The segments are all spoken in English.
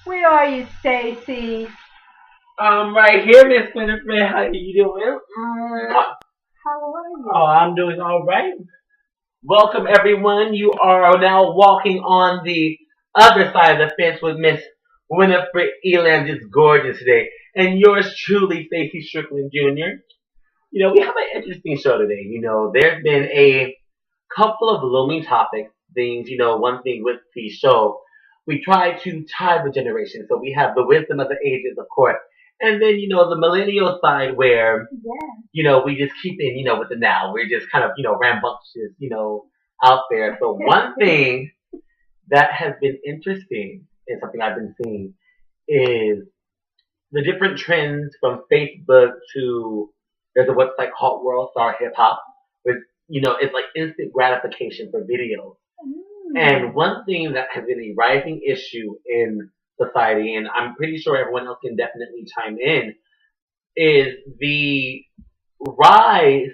Where are you, Stacey? I'm right here, Miss Winifred. How you doing? Mwah. How are Oh, you? I'm doing all right. Welcome, everyone. You are now walking on the other side of the fence with Miss Winifred Elam, just gorgeous today, and yours truly, Stacey Strickland Jr. We have an interesting show today. There's been a couple of looming topics, things. One thing with the show, we try to tie the generation. So we have the wisdom of the ages, of course, and then the millennial side where Yeah. we just keep in with the now. We're just kind of rambunctious, out there. So one thing that has been interesting and something I've been seeing is the different trends from Facebook to there's a website called World Star Hip Hop, which it's like instant gratification for videos. And Mm. one thing that has been a rising issue in society, and I'm pretty sure everyone else can definitely chime in, is the rise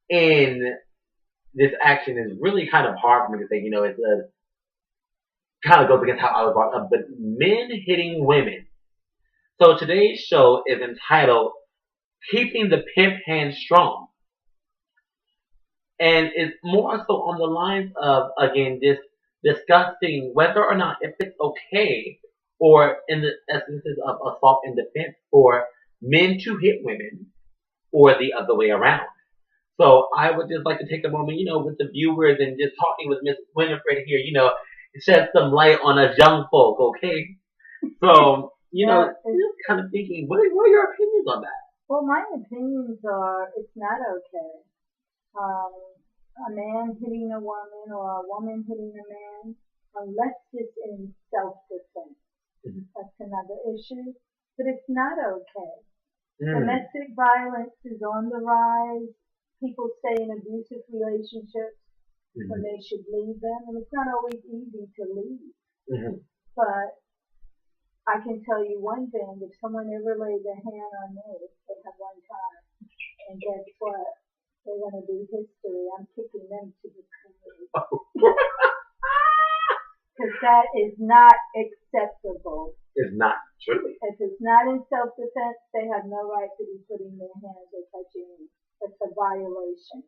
in this action is really kind of hard for me to say. It's a kind of goes against how I was brought up, but men hitting women. So today's show is entitled "Keeping the Pimp Hand Strong," and it's more so on the lines of again just discussing whether or not if it's okay or in the essences of assault and defense for men to hit women or the other way around. So I would just like to take a moment, with the viewers and just talking with Miss Winifred here, shed some light on us young folk, okay? So, Yeah. just kind of thinking, what are your opinions on that? Well, my opinions are it's not okay. Um, a man hitting a woman or a woman hitting a man, unless it's in self-defense. Mhm. That's another issue. But it's not okay. Mm, Domestic violence is on the rise. People stay in abusive relationships when mhm, they should leave them, and it's not always easy to leave. mhm. But I can tell you one thing: if someone ever laid their hand on me, they have one time, and guess what? They're going to be history. I'm kicking them to the curb because that is not acceptable. It's not truly. If it's not in self-defense, they have no right to be putting their hands or touching you. It's a violation.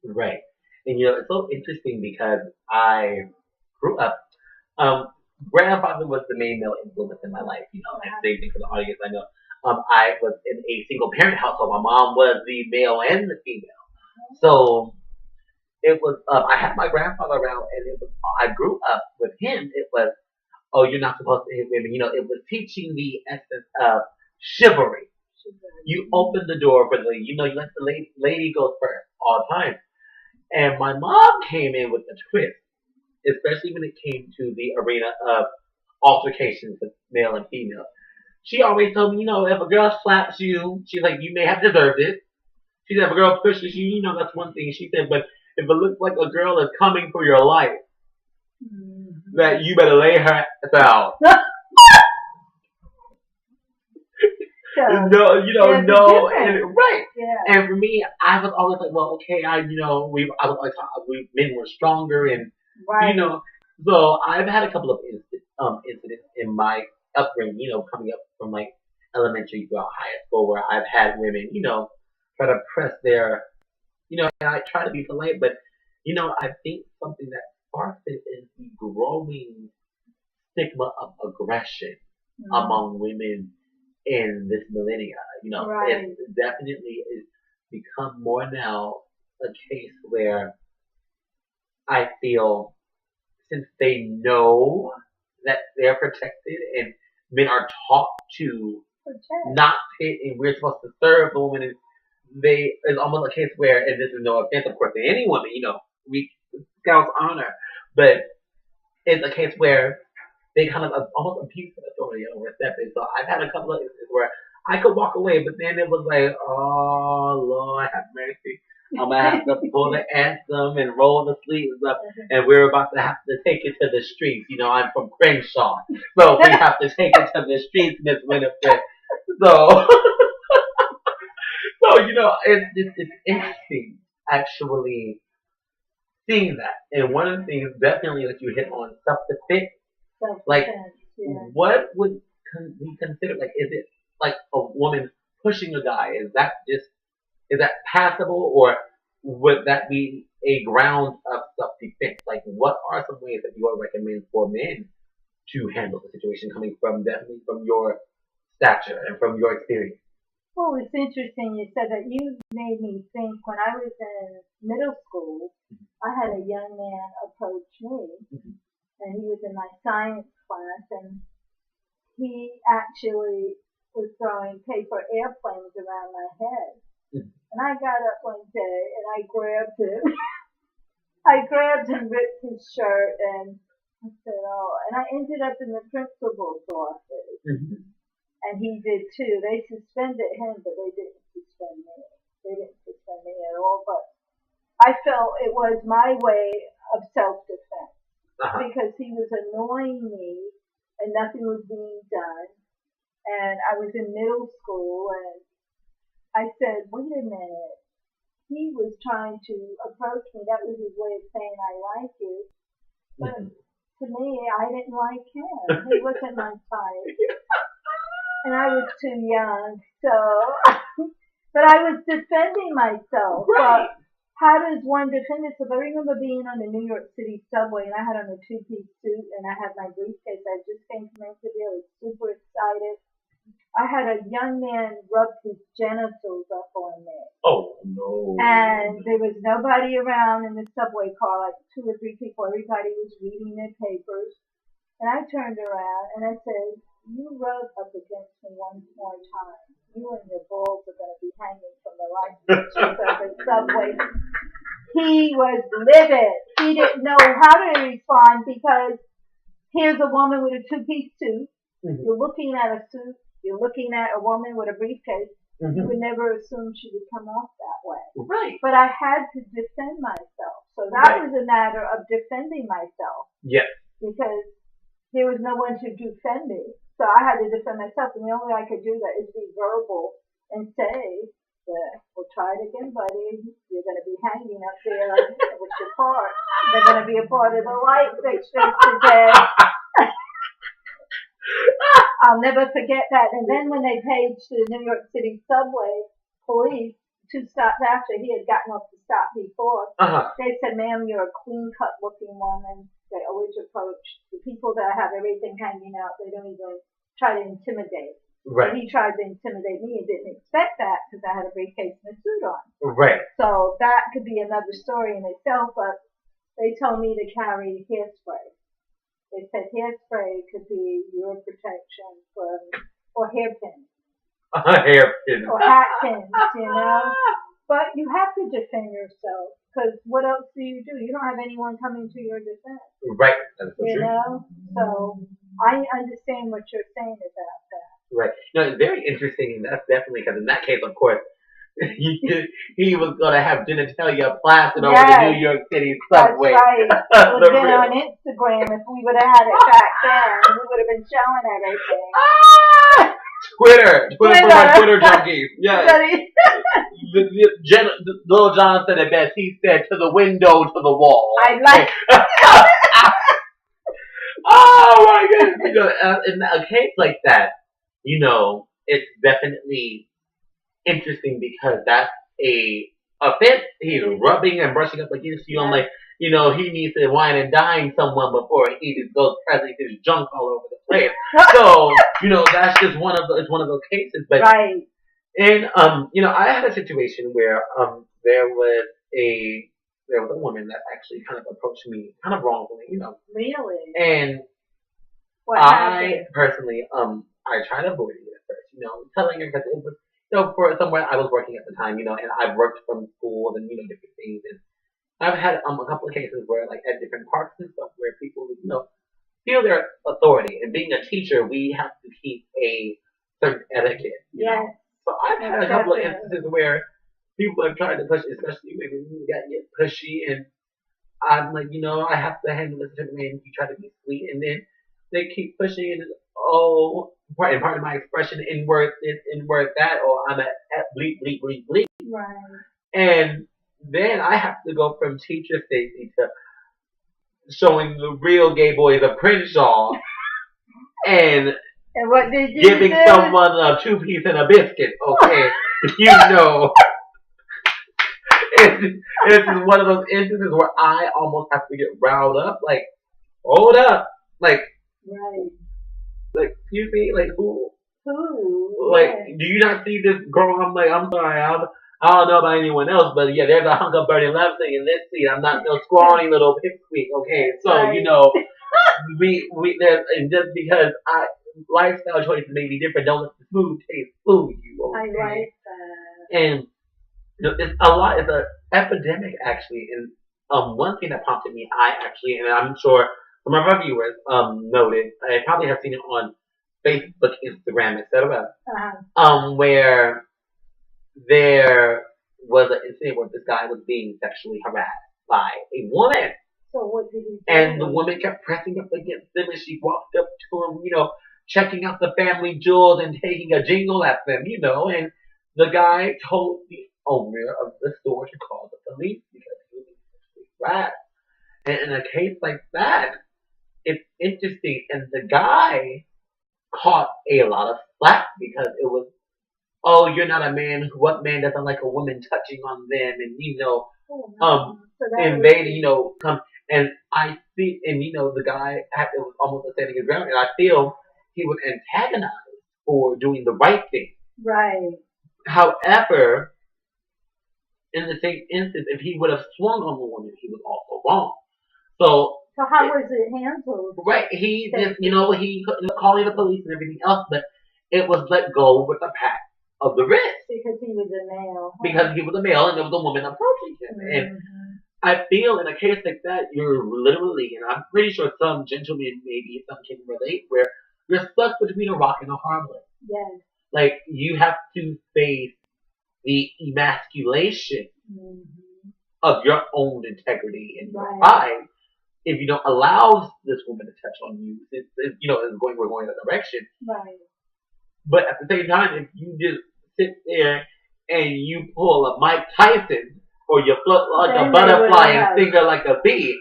Right. And it's so interesting because I grew up, um, grandfather was the main male influence in my life, and Uh-huh. same thing for the audience I know. I was in a single parent household. My mom was the male and the female. So it was, I had my grandfather around and it was, I grew up with him. It was, oh, you're not supposed to hit women. It was teaching the essence of chivalry. You open the door for the, you let the lady go first all the time. And my mom came in with a twist, especially when it came to the arena of altercations with male and female. She always told me, if a girl slaps you, she's like, you may have deserved it. She said, if a girl pushes you, that's one thing. She said, but if it looks like a girl is coming for your life, Mm-hmm. that you better lay her down. So No, there's a no, and difference. right. Yeah. And for me, I was always like, well, okay, I was always taught men were stronger, and you Right. know, so I've had a couple of incidents in my upbringing, coming up from like elementary throughout high school, where I've had women, try to press their, and I try to be polite, but I think something that sparks it is the growing stigma of aggression Mm. among women in this millennia. Right. It definitely is become more now a case where I feel since they know that they're protected and men are taught to Protect. not hit and we're supposed to serve the woman and they it's almost a case where and this is no offense of course to any woman, we scouts honor, but it's a case where they kind of almost abuse the authority over stepping. So I've had a couple of instances where I could walk away, but then it was like, oh Lord, have mercy. I'm gonna have to pull the anthem and roll the sleeves up, and we're about to have to take it to the streets. I'm from Crenshaw, so we have to take it to the streets, Miss Winifred. So, so it's interesting actually seeing that. And one of the things definitely that you hit on self defense, like Self-defense. Yeah. what would we consider, like, is it like a woman pushing a guy? Is that passable, or would that be a ground of self-defense? Like, what are some ways that you would recommend for men to handle the situation, coming from definitely from your stature and from your experience? Well, it's interesting you said that. You made me think when I was in middle school, I had a young man approach me, and he was in my science class, and he actually was throwing paper airplanes around my head. And I got up one day and I grabbed him. I grabbed and ripped his shirt, and I said, "Oh!" And I ended up in the principal's office. And he did too. They suspended him, but they didn't suspend me. They didn't suspend me at all. But I felt it was my way of self-defense because he was annoying me and nothing was being done. And I was in middle school, and I said, "Wait a minute." He was trying to approach me. That was his way of saying, "I like you." But to me, I didn't like him. He wasn't my type. And I was too young, so, but I was defending myself. Right. But how does one defend itself? I remember being on the New York City subway, and I had on a two-piece suit, and I had my briefcase. I just came from interview. I was super excited. I had a young man rub his genitals up on me. Oh, no. And there was nobody around in the subway car, like 2 or 3 people. Everybody was reading their papers. And I turned around and I said, "You rub up against me one more time. You and your balls are going to be hanging from the light switches of the subway." He was livid. He didn't know how to respond because here's a woman with a two-piece suit. You're looking at a suit. You're looking at a woman with a briefcase. You would never assume she would come off that way. Right. But I had to defend myself. So that was a matter of defending myself. Yes. Because there was no one to defend me. So I had to defend myself. And the only way I could do that is be verbal and say, "We'll try it again, buddy. You're going to be hanging up there with your part. They're going to be a part of the light fixtures today." I'll never forget that. And then when they paged the New York City subway police 2 stops after he had gotten off the stop before, they said, "Ma'am, you're a clean-cut looking woman." They always approach the people that have everything hanging out. They don't even try to intimidate. Right. And he tried to intimidate me and didn't expect that because I had a briefcase and a suit on. Right. So that could be another story in itself, but they told me to carry hairspray. They said hairspray could be your protection or hairpins. Hairpins. Or hat pins, But you have to defend yourself because what else do? You don't have anyone coming to your defense. Right. That's so true. So I understand what you're saying about that. Right. It's very interesting, and that's definitely because in that case, of course, he was going to have genitalia plastered over the New York City subway. That's right. It would have been on Instagram if we would have had it back then. We would have been showing everything. Twitter for my Twitter junkies. Yes. Lil Jon said it best. He said, "To the window, to the wall." I like Oh my goodness. In a case like that, it's definitely interesting because that's a offense. He's rubbing and brushing up against you. I'm like, he needs to wine and dine someone before he just goes present his junk all over the place. So, that's just it's one of those cases. But right. And I had a situation where there was a woman that actually kind of approached me kind of wrongly, Really? And what happened? Personally, I tried avoiding it at first, telling her because it was, for somewhere I was working at the time, and I've worked from schools and, different things. And I've had a couple of cases where, like, at different parks and stuff where people, feel their authority. And being a teacher, we have to keep a certain etiquette. Yes. So I've had a couple of instances where people have tried to push, especially when you get pushy, and I'm like, I have to handle this certain way, and you try to be sweet, and then they keep pushing, and part of my expression, N-word this, N-word that, or I'm at bleep, bleep, bleep, bleep. Right. And then I have to go from teacher Stacey to showing the real gay boys of Crenshaw. and what did you giving do? someone a 2-piece and a biscuit. Okay, you know, it's one of those instances where I almost have to get riled up. Like, hold up, like, Right. excuse me, like who? Who? Like, Yeah. do you not see this girl? I'm like, I'm sorry, I don't know about anyone else, but yeah, there's a hunk of burning love thing in this seat. I'm not no scrawny little pipsqueak. Okay, so Right. you know, we there's and just because lifestyle choices may be different, don't let the smooth taste fool you. I Okay, like that. and it's a lot. It's an epidemic actually, and one thing that prompted me, I actually, and I'm sure some of our viewers noted, I probably have seen it on Facebook, Instagram, etc. Where there was an incident where this guy was being sexually harassed by a woman. So what did he do? And the woman kept pressing up against him, and she walked up to him, you know, checking out the family jewels and taking a jingle at them, you know. And the guy told the owner of the store to call the police because he was being sexually harassed. And in a case like that, it's interesting. And the guy caught a lot of slack because it was, oh, you're not a man. What man doesn't like a woman touching on them? And you know, Oh, no. So invading, you know, come. And I see, and you know, the guy it was almost a standing his ground, and I feel he was antagonized for doing the right thing. Right. However, in the same instance, if he would have swung on the woman, he was also wrong. So how was it handled? Right, he just, you know, he calling the police and everything else, but it was let go with a pat of the wrist. Because he was a male. Huh? Because he was a male and there was a woman approaching him. Mm-hmm. And I feel in a case like that, you're literally, and I'm pretty sure some gentlemen, maybe some can relate, where you're stuck between a rock and a hard place. Yes. Like, you have to face the emasculation of your own integrity and your pride. If you don't allow this woman to touch on you, you know, we're going in that direction. Right. But at the same time, if you just sit there and you pull a Mike Tyson, or you float like a butterfly and sting her like a bee,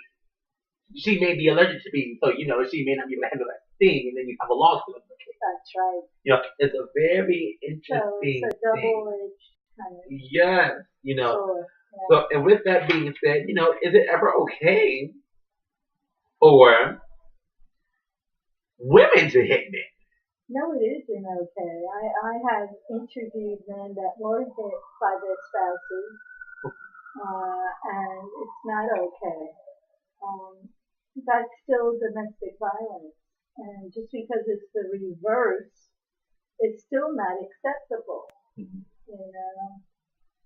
she may be allergic to bees, so you know she may not be able to handle that sting, and then you have a lawsuit. That's right. You know, it's a very interesting so double-edged kind of. Yes, you know. Sure. Yeah. So, and with that being said, you know, is it ever okay for women to hit men? No, it isn't okay. I have interviewed men that were hit by their spouses, and it's not okay. That's still domestic violence, and just because it's the reverse, it's still not acceptable. Mm-hmm. You know,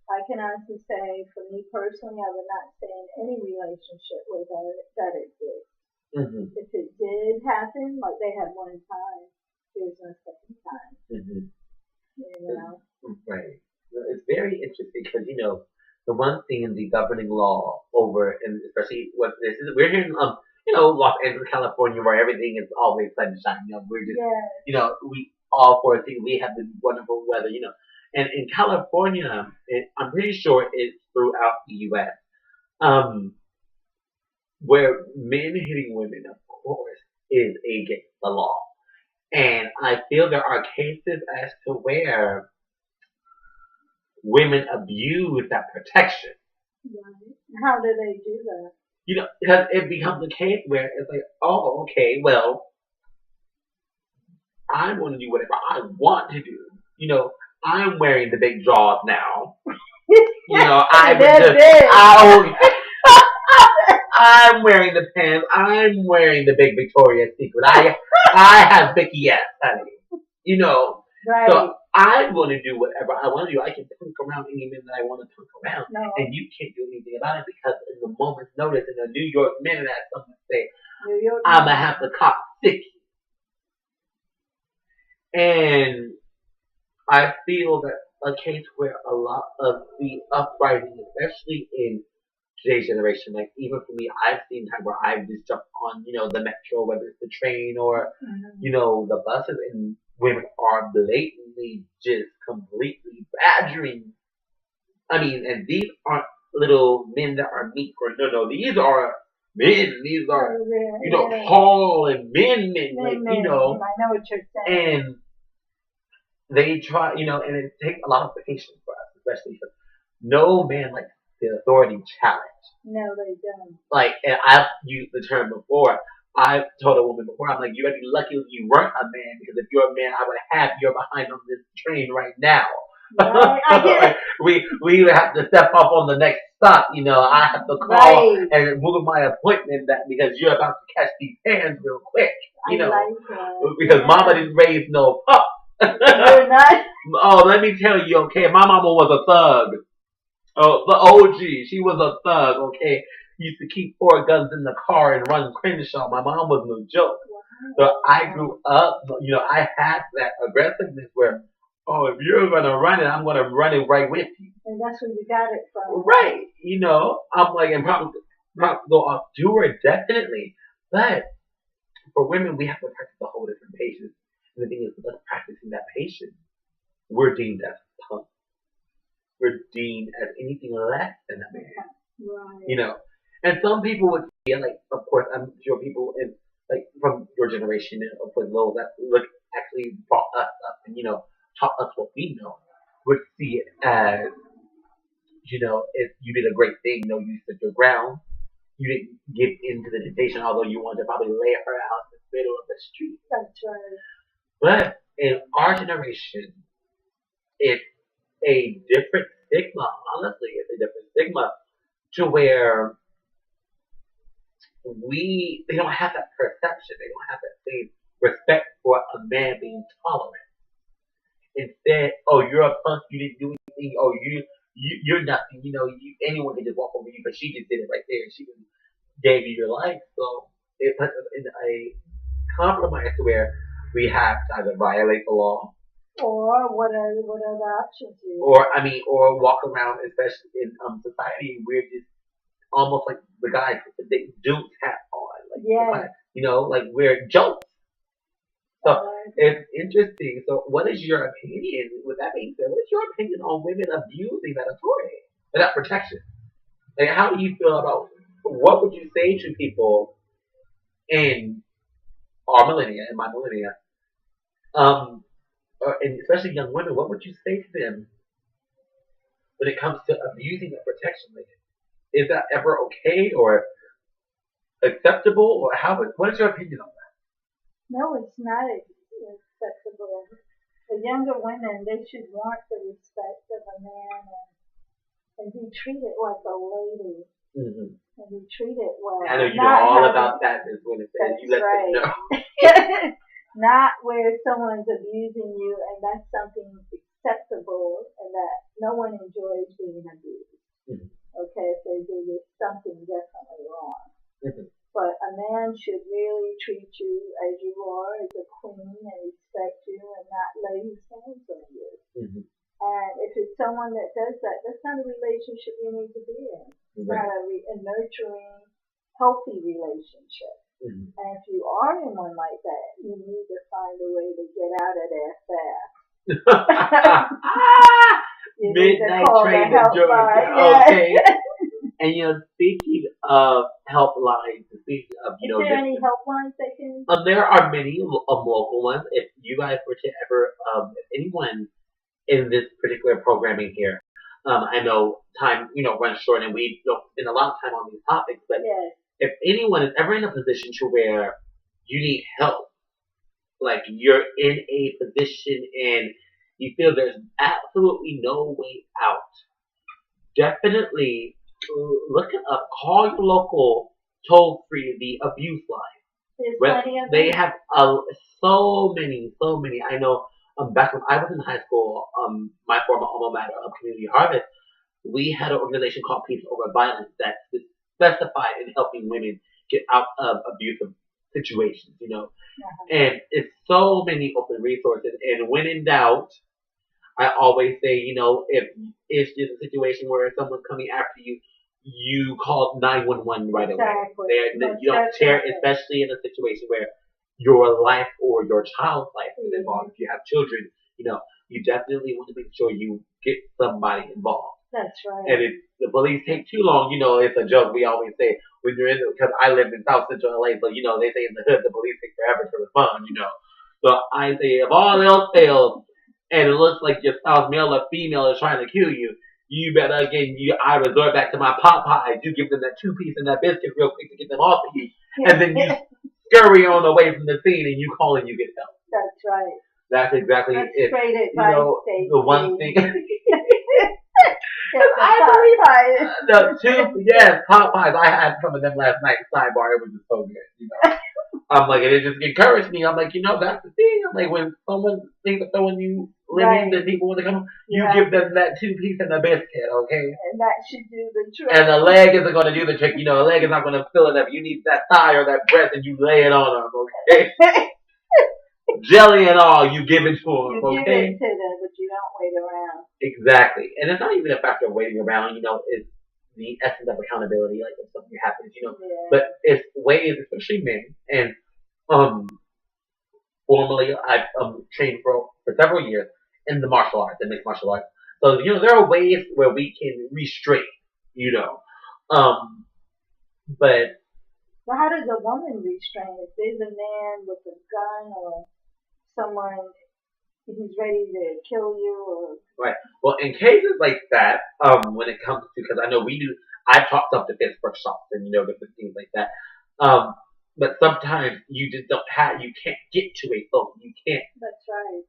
I can honestly say, for me personally, I would not stay in any relationship where that exists. Mm-hmm. If it did happen, like they had one time, there's no second time. Mm-hmm. You know? Right. It's very interesting because, you know, the one thing in the governing law over, and especially what this is, we're here in, you know, Los Angeles, California, where everything is always sunshine. You know, we're just, you know, we all for a thing. We have this wonderful weather, you know. And in California, I'm pretty sure it's throughout the U.S., where men hitting women, of course, is against the law. And I feel there are cases as to where women abuse that protection. Right. How do they do that? You know, because it becomes a case where it's like, oh, okay, well, I'm going to do whatever I want to do. You know, I'm wearing the big jaws now. You know, I'm wearing the pants. I'm wearing the big Victoria's Secret. I have Vicky S, honey. You know, right. So I'm going to do whatever I want to do. I can punk around any men that I want to punk around, and you can't do anything about it because in the moment's notice, in a New York minute, as someone say, I'm gonna have the cop stick you. And I feel that a case where a lot of the uprising, especially in today's generation, like even for me, I've seen times where I've just jumped on, you know, the metro, whether it's the train or, you know, the buses, and women are blatantly just completely badgering. I mean, and these aren't little men that are meek or no, these are men. These are, yeah. tall and men, like, I know what you're saying. and they try, and it takes a lot of patience for us, especially because no man likes the authority challenge. No, they don't. Like, and I've used the term before. I've told a woman before, I'm like, you better be lucky you weren't a man, because if you're a man, I would have you behind on this train right now. Right, I get it. we have to step off on the next stop. I have to call and move my appointment because you're about to catch these hands real quick. I like that. Because mama didn't raise no pup. You're not. Oh, let me tell you, okay, my mama was a thug. Oh, the OG, she was a thug, okay? Used to keep 4 guns in the car and run Crenshaw. My mom was no joke. So I grew up, I had that aggressiveness where, oh, if you're going to run it, I'm going to run it right with you. And that's where you got it from. Right. I'm like, and probably go off to her, definitely. But for women, we have to practice a whole different patience. And the thing is, with us practicing that patience, we're deemed as punk. We're deemed as anything less than a man. Right. And some people would say, like, of course, I'm sure people in, like, from your generation and of course those that look actually brought us up and, taught us what we know, would see it as, if you did a great thing, you stood your ground. You didn't give in to the temptation, although you wanted to probably lay her out in the middle of the street. That's right. But in our generation, it's a different stigma. Honestly, it's a different stigma to where they don't have that perception. They don't have that same respect for a man being tolerant. Instead, oh, you're a punk. You didn't do anything. Oh, you're nothing. Anyone can just walk over you, but she just did it right there. She gave you your life. So it puts us in a compromise where we have to either violate the law, or what are the options? Or walk around, especially in society, we're just almost like the guys with the Duke's hat on, like we're jokes. So it's interesting. So what is your opinion? With that being said, what is your opinion on women abusing that authority, that protection? Like, how do you feel about? What would you say to people in our millennia, in my millennia, and especially young women? What would you say to them when it comes to abusing that protection? Like, is that ever okay or acceptable, or what is your opinion on that? No, it's not acceptable. The younger women, they should want the respect of a man and be treated like a lady. Mm-hmm. And be treated well. I know you know all about that, Ms. Winifred. You let them know. Not where someone's abusing you and that's something acceptable and that no one enjoys being abused. Mm-hmm. Okay, if they do this, something definitely wrong. Mm-hmm. But a man should really treat you as you are, as a queen, and respect you and not lay his hands on you. Mm-hmm. And if it's someone that does that, that's not a relationship you need to be in. It's not a nurturing, healthy relationship. Mm-hmm. And if you are in one like that, you need to find a way to get out of there fast. Midnight train to Georgia. Okay. And speaking of helplines, speaking of is there any helplines they can? There are many local ones. If you guys were to ever, if anyone in this particular programming here, I know time runs short and we don't spend a lot of time on these topics, but if anyone is ever in a position to where you need help, like you're in a position and you feel there's absolutely no way out, definitely look it up. Call your local toll-free, the abuse line. There's plenty of they have so many. I know back when I was in high school, my former alma mater of Community Harvest, we had an organization called Peace Over Violence that specified in helping women get out of abusive situations, And it's so many open resources. And when in doubt, I always say, if it's just a situation where someone's coming after you, you call 911 right away. You don't share, especially in a situation where your life or your child's life is involved. If you have children, you definitely want to make sure you get somebody involved. That's right. And if the police take too long, it's a joke. We always say when you're in, because I live in South Central LA, so they say in the hood the police take forever to respond. So I say if all else fails, and it looks like your spouse, male or female, is trying to kill you, you better I resort back to my pot pies. You give them that 2-piece and that biscuit real quick to get them off of you, and then you scurry on away from the scene, and you call and you get help. That's right. That's exactly That's it. great advice, Stacey. The one thing. I believe pot pies. I had some of them last night. Sidebar, it was just so good. I'm like, and it just encouraged me. I'm like, that's the thing. I'm like, when someone thinks of throwing you living, then people want to come, you give them that 2-piece and a biscuit, okay? And that should do the trick. And the leg isn't going to do the trick. A leg is not going to fill it up. You need that thigh or that breast, and you lay it on them, okay? Jelly and all, you give it to them, okay? You give it to them, but you don't wait around. Exactly. And it's not even a factor of waiting around, it's the essence of accountability, like if something happens, But it's ways, especially men, and formerly I've trained for several years in the martial arts, the mixed martial arts. So, there are ways where we can restrain, but well, how does a woman restrain? If there's a man with a gun or someone who's ready to kill you, or right. Well, in cases like that, when it comes to, because I know I've taught self-defense workshops and different things like that. But sometimes you just you can't get to a phone. You can't. That's right.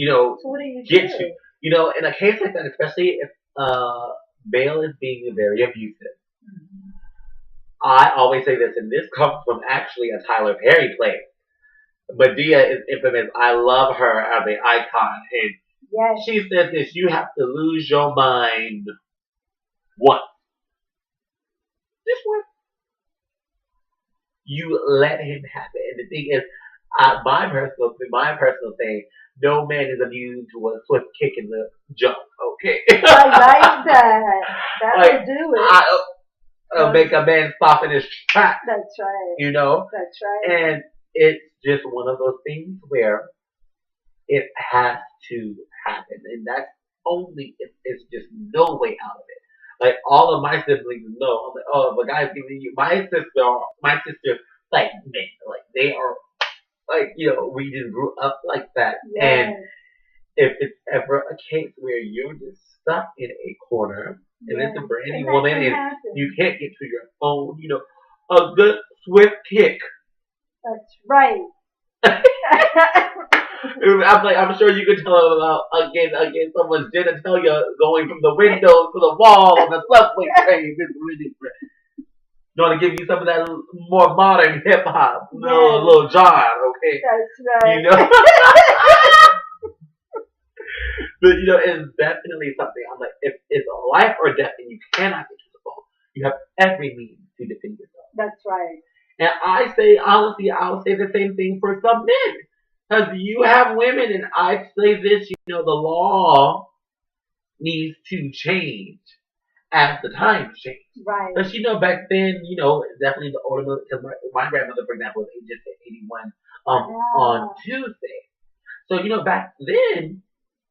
So what do you get do? to, in a case like that, especially if bail is being very abusive. Mm-hmm. I always say this, and this comes from actually a Tyler Perry play. Medea is infamous. I love her as an icon, and yes. She says this: you have to lose your mind once. Just once. You let him have it. And the thing is, my personal thing, no man is immune to a swift kick in the junk. Okay. I like that. That will do it. It'll make a man stop in his tracks. That's right. That's right. And it's just one of those things where it has to happen, and that's only if it's just no way out of it. Like all of my siblings know. I'm like, oh, if a guy's giving you my sister, like men, like they are, like we just grew up like that. Yes. And if it's ever a case where you're just stuck in a corner, and it's for any woman, and you can't get to your phone, a good swift kick. That's right. I'm sure you could tell about again someone's genitalia going from the window to the wall on the subway train. It's ridiculous. Want to give you some of that more modern hip hop, little John, okay? That's right. But it's definitely something. I'm like, if it's life or death, and you cannot get to the phone, you have every means to defend yourself. That's right. And I say honestly, I'll say the same thing for some men. Because you have women, and I say this, the law needs to change as the times change. Right. Because, back then, definitely the older, because my grandmother, for example, was just 81 on Tuesday. So, back then,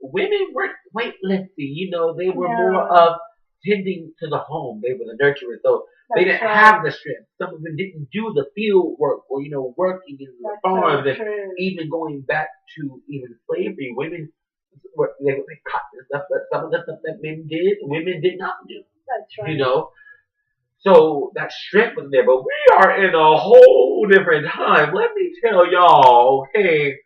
women weren't weightlifting. They were more of tending to the home. They were the nurturers. So they didn't have the strength. Some of them didn't do the field work or, working in the farms. And even going back to even slavery, women they cut the stuff, but some of the stuff that men did, women did not do. That's right. So that strength was there. But we are in a whole different time. Let me tell y'all, okay,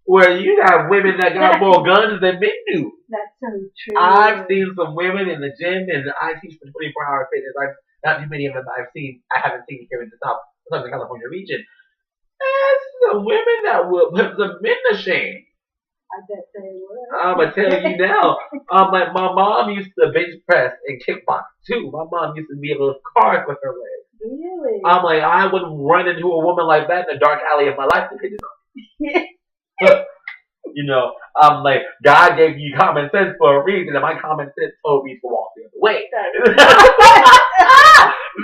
where you have women that got more guns than men do. That's so true. I've seen some women in the gym, and I teach for 24-hour fitness. Not too many of them I haven't seen here in the Southern California region. There's some women that will put some men to shame. I bet they would. I'm going to tell you now. My mom used to bench press and kickbox too. My mom used to be able to carve with her legs. Really? I'm like, I wouldn't run into a woman like that in the dark alley of my life to hit it. I'm like, God gave you common sense for a reason, and my common sense told me to walk the other way.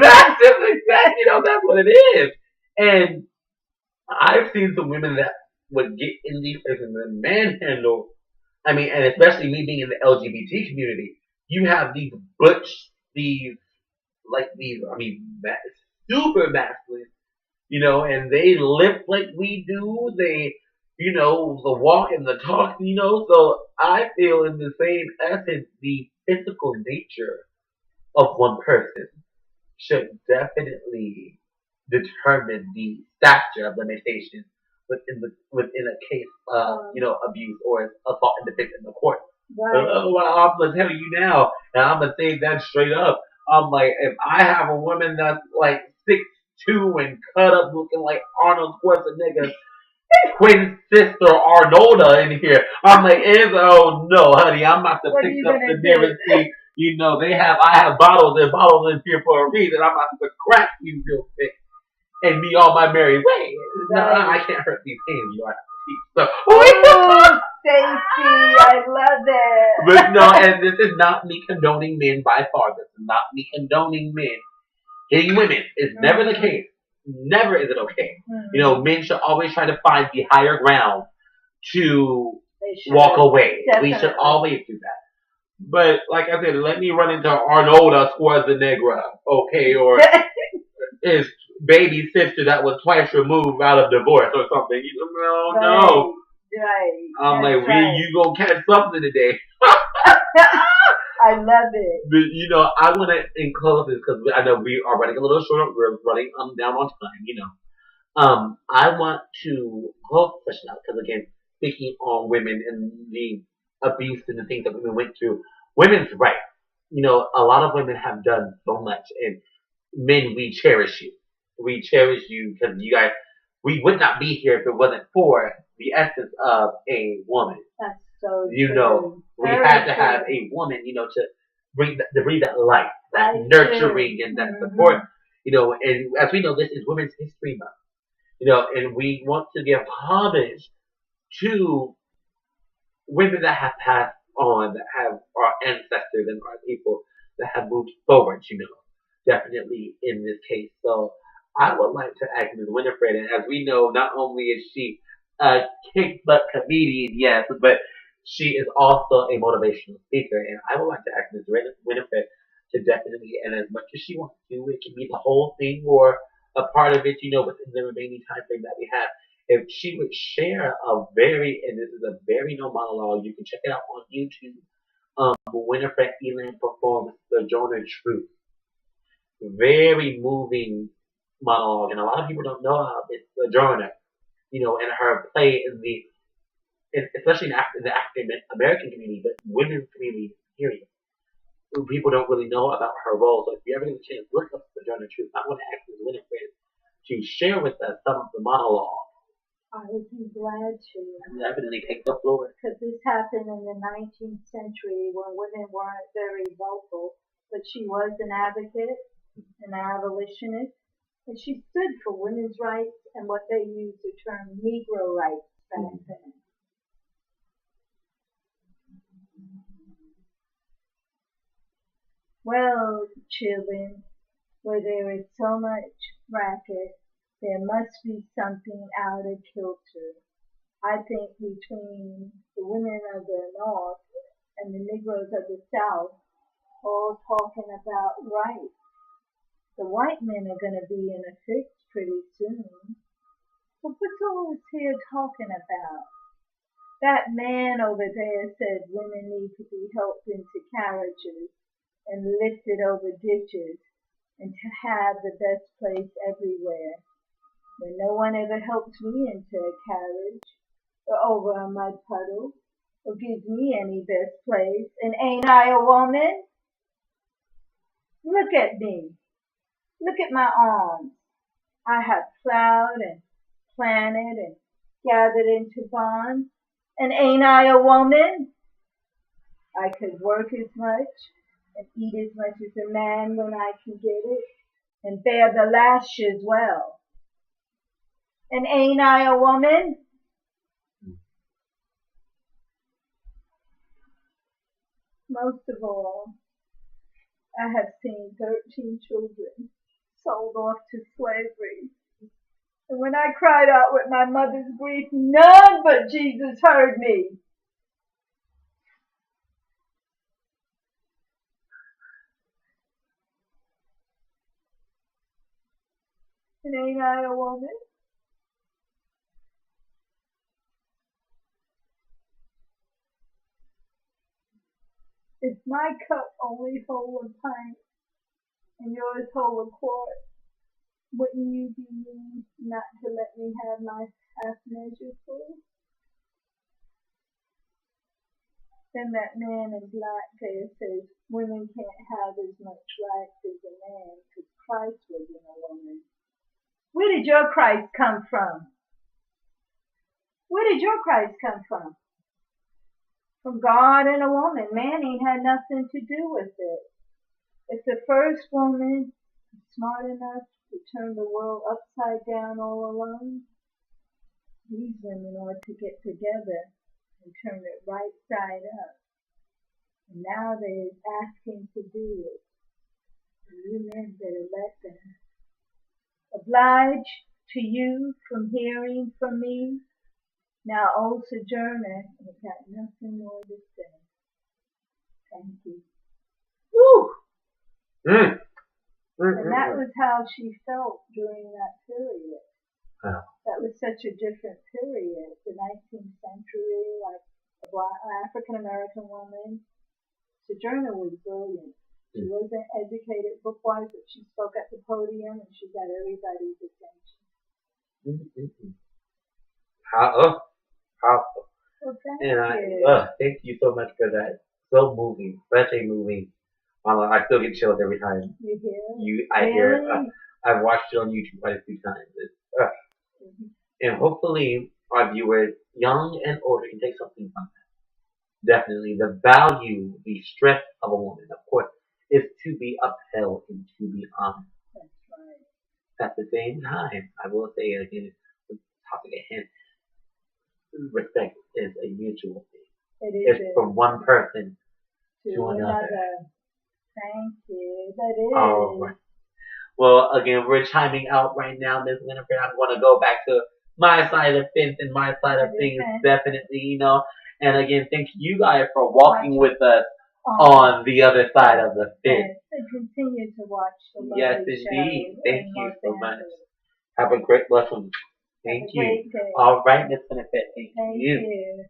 That's just exactly, that's what it is. And I've seen some women that would get in these places and manhandle. I mean, and especially me being in the LGBT community, You have these butch, these like these, I mean, super masculine, and they live like we do. They, the walk and the talk. So I feel in the same essence, the physical nature of one person should definitely determine the stature of limitation within a case of abuse or assault and defense in the court. Right. Well, I'm gonna tell you now, and I'm gonna say that straight up. I'm like, if I have a woman that's like 6'2" and cut up looking like Arnold Schwarzenegger, twin sister Arnolda in here, I'm like, oh no, honey, I'm about to pick up the nearest thing. I have bottles and bottles in here for a reason. I'm about to crack you real quick and be on my merry way. No, I can't hurt these hands. I have to teach. So, oh, Stacey, I love it. But no, and this is not me condoning men by far. This is not me condoning men hitting women. It's never the case. Never is it okay. Men should always try to find the higher ground to walk away. Definitely. We should always do that. But like I said, let me run into Arnolda Schwarzenegger, okay, or his baby sister that was twice removed out of divorce or something. No. Right. I'm like, you gonna catch something today. I love it. But I want to enclose this because I know we are running a little short. We're running down on time. I want to close the session out because again, speaking on women and the abuse and the things that women went through, women's rights. A lot of women have done so much, and men, we cherish you. We cherish you because you guys. We would not be here if it wasn't for the essence of a woman. That's so true. We had to have a woman, to bring that light, that nurturing, and that support. And as we know, this is Women's History Month. And we want to give homage to women that have passed on, that have our ancestors and our people that have moved forward. Definitely in this case. So I would like to ask Ms. Winifred, and as we know, not only is she a kick butt comedian, yes, but she is also a motivational speaker. And I would like to ask Ms. Winifred to definitely, and as much as she wants to, it can be the whole thing or a part of it, within the remaining time frame that we have. If she would share and this is a very no monologue, you can check it out on YouTube. Winifred Elan performs Sojourner Truth. Very moving monologue, and a lot of people don't know how it's Sojourner, and her play especially in the African American community, but women's community, period. People don't really know about her role. So if you ever get a chance, look up Sojourner Truth. I want to ask Ms. Winifred to share with us some of the monologue. I would be glad to. Definitely take the floor. Because this happened in the 19th century when women weren't very vocal, but she was an advocate, an abolitionist, and she stood for women's rights and what they used the term Negro rights back then. Well, children, where there is so much racket, there must be something out of kilter. I think between the women of the North and the Negroes of the South, all talking about rights. The white men are going to be in a fix pretty soon. So what's all this here talking about? That man over there said women need to be helped into carriages and lifted over ditches and to have the best place everywhere. But no one ever helps me into a carriage or over a mud puddle or gives me any best place. And ain't I a woman? Look at me. Look at my arms. I have plowed and planted and gathered into bonds. And ain't I a woman? I could work as much and eat as much as a man when I can get it, and bear the lash as well. And ain't I a woman? Most of all, I have seen 13 children sold off to slavery. And when I cried out with my mother's grief, none but Jesus heard me. And ain't I a woman? If my cup only hold a pint and yours hold a quart, wouldn't you be mean not to let me have my half measure full? Then that man in black there says women can't have as much rights as a man because Christ wasn't a woman. Where did your Christ come from? Where did your Christ come from? From God and a woman. Man ain't had nothing to do with it. If the first woman is smart enough to turn the world upside down all alone, these women ought to get together and turn it right side up. And now they're asking to do it. And you men better let them. Obliged to you from hearing from me. Now, old sojourner, I've got nothing more to say. Thank you. Woo! And that was how she felt during that period. Wow. That was such a different period. The 19th century, like a black African American woman. Sojourner was brilliant. She wasn't educated book-wise, but she spoke at the podium and she got everybody's attention. Powerful. Well, thank you so much for that. So moving, such a moving. I still get chills every time. You hear? I hear it. I've watched it on YouTube quite a few times. And hopefully our viewers, young and older, can take something from that. Definitely, the value, the strength of a woman, of course, is to be upheld and to be honored. That's right. At the same time, I will say again, the topic at hand, respect is a mutual thing. It's from one person to another. Thank you. That is. Oh, right. Well, again, we're chiming out right now, Miss Winifred. I'm going to go back to my side of the fence and my side of things, definitely, And again, thank you guys for walking with us on the other side of the fence. And continue to watch the lovely Yes, indeed. show. Thank you so much. Have a great lesson. Thank you. Great day. All right, Miss Winifred. Thank you. You.